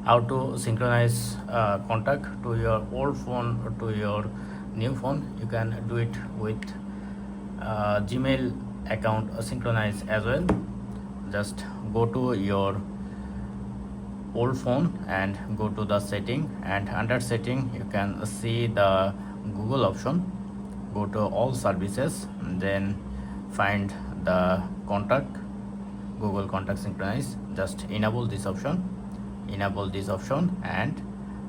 how to synchronize contact to your old phone or to your new phone. You can do it with Gmail account synchronize as well. Just go to your old phone and go to the setting, and under setting you can see the Google option. Go to all services, then find the contact, Google contact synchronize. Just enable this option, and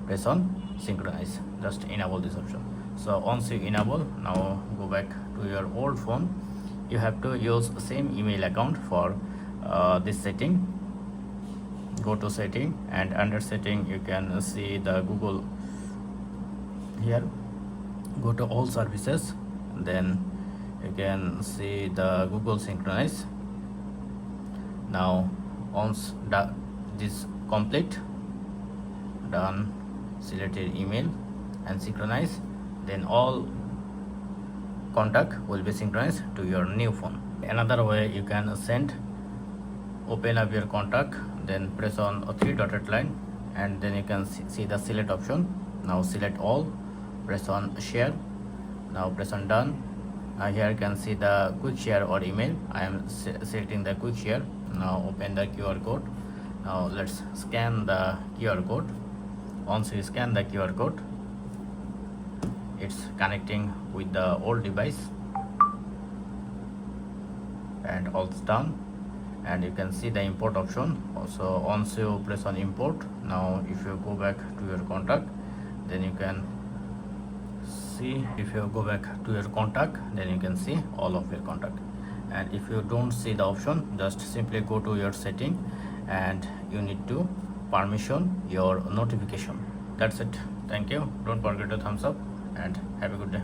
press on synchronize. Just enable this option. So once you enable, now go back to your old phone. You have to use same email account for this setting. Go to setting, and under setting you can see the Google here. Go to all services, then you can see the Google synchronize. Now once this complete, done, select your email and synchronize, then all contact will be synchronized to your new phone. Another way you can send, open up your contact, then press on a three dotted line, and then you can see the select option. Now select all, press on share, now press on done. Now here you can see the quick share or email. I am selecting the quick share. Now open the QR code. Now let's scan the QR code. Once you scan the QR code, it's connecting with the old device, and all's done. And you can see the import option. Also once you press on import, now if you go back to your contact, then you can see, if you go back to your contact, then you can see all of your contact. And if you don't see the option, just simply go to your setting, and you need to permission your notification. That's it. Thank you. Don't forget to thumbs up, and have a good day.